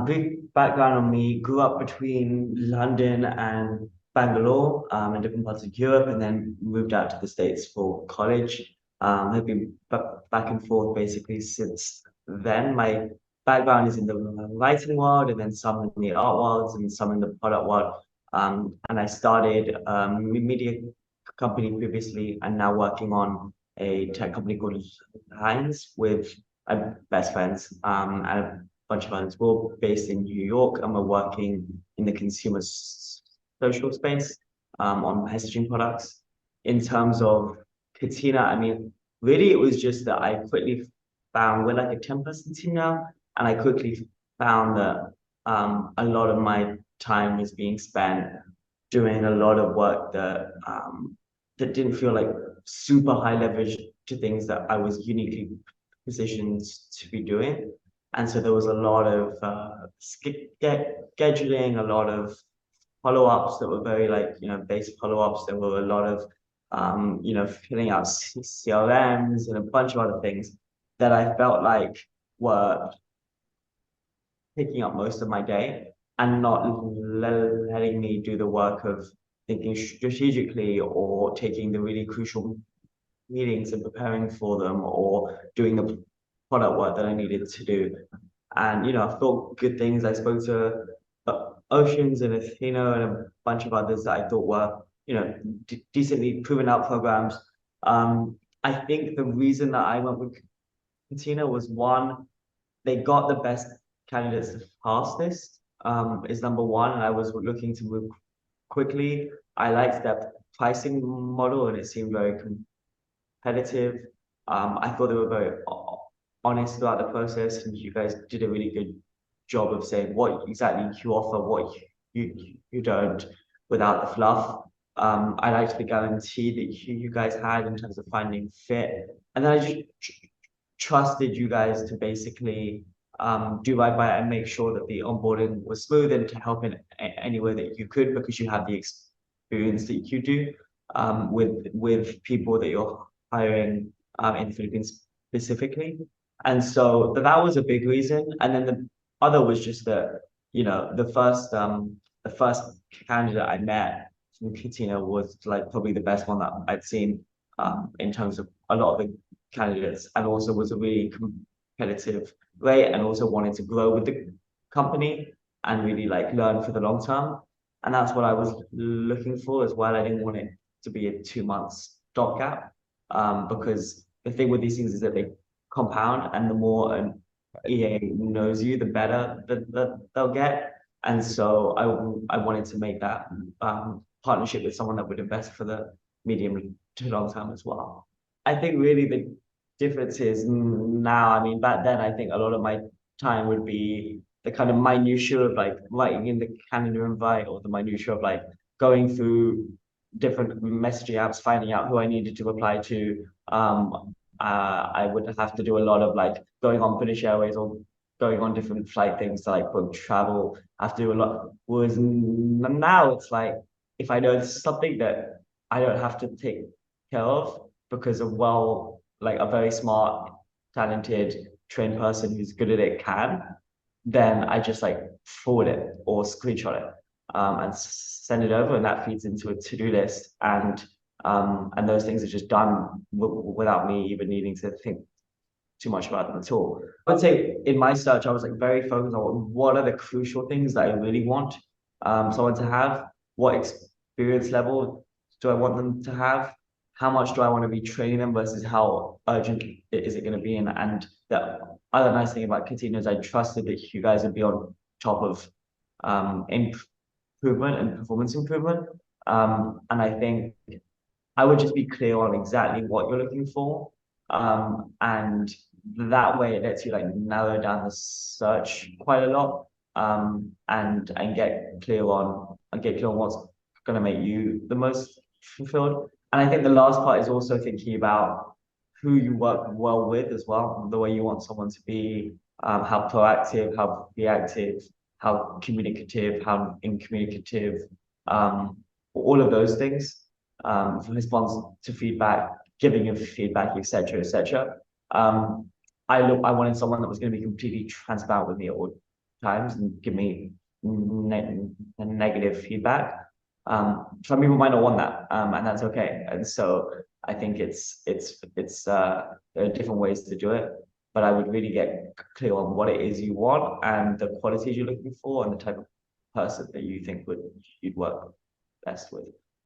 Brief background on me, grew up between London and Bangalore, in different parts of Europe, and then moved out to the States for college. Have been back and forth basically since then. My background is in the writing world, and then some in the art worlds, and some in the product world. And I started media company previously, and now working on a tech company called Heinz with my best friends. And bunch of others. We're all based in New York and we're working in the consumer social space on messaging products. In terms of Catena, I mean, really it was just that I quickly found we're like a 10-person team now, and I quickly found that a lot of my time was being spent doing a lot of work that didn't feel like super high leverage to things that I was uniquely positioned to be doing. And so there was a lot of scheduling, a lot of follow-ups that were very like, basic follow-ups. There were a lot of, filling out CRMs and a bunch of other things that I felt like were taking up most of my day and not letting me do the work of thinking strategically or taking the really crucial meetings and preparing for them or doing the product work that I needed to do. And, I thought good things. I spoke to Oceans and Athena and a bunch of others that I thought were, decently proven out programs. I think the reason that I went with Catena was one, they got the best candidates the fastest, is number one. And I was looking to move quickly. I liked their pricing model and it seemed very competitive. I thought they were very honest throughout the process, and you guys did a really good job of saying what exactly you offer, what you don't, without the fluff. I liked the guarantee that you guys had in terms of finding fit, and then I just trusted you guys to basically do right by it and make sure that the onboarding was smooth and to help in any way that you could because you have the experience that you do with people that you're hiring in the Philippines specifically. And so that was a big reason. And then the other was just that, the first candidate I met from Catena was like probably the best one that I'd seen in terms of a lot of the candidates, and also was a really competitive rate and also wanted to grow with the company and really like learn for the long term. And that's what I was looking for as well. I didn't want it to be a 2 month stopgap because the thing with these things is that they compound, and the more an EA knows you, the better that they'll get. And so I wanted to make that partnership with someone that would invest for the medium to long term as well. I think really the difference is now, I mean, back then, I think a lot of my time would be the kind of minutiae of like writing in the calendar invite or the minutiae of like going through different messaging apps, finding out who I needed to reply to. I would have to do a lot of like going on British Airways or going on different flight things to like book travel. I have to do a lot. Whereas now it's like if I know this is something that I don't have to take care of because like a very smart, talented, trained person who's good at it can, then I just like forward it or screenshot it and send it over, and that feeds into a to-do list, and those things are just done without me even needing to think too much about them at all. I would say in my search, I was like very focused on what are the crucial things that I really want someone to have, what experience level do I want them to have, how much do I want to be training them versus how urgent is it going to be, and the other nice thing about Catena is I trusted that you guys would be on top of improvement and performance improvement. And I think I would just be clear on exactly what you're looking for. And that way it lets you like narrow down the search quite a lot. And get clear on what's gonna make you the most fulfilled. And I think the last part is also thinking about who you work well with as well, the way you want someone to be, how proactive, how reactive, how communicative, how incommunicative, all of those things response to feedback, giving of feedback, etc., etc. I wanted someone that was going to be completely transparent with me at all times and give me negative feedback. Some people might not want that, and that's okay. And so I think there are different ways to do it, but I would really get clear on what it is you want and the qualities you're looking for and the type of person that you think you'd work best with.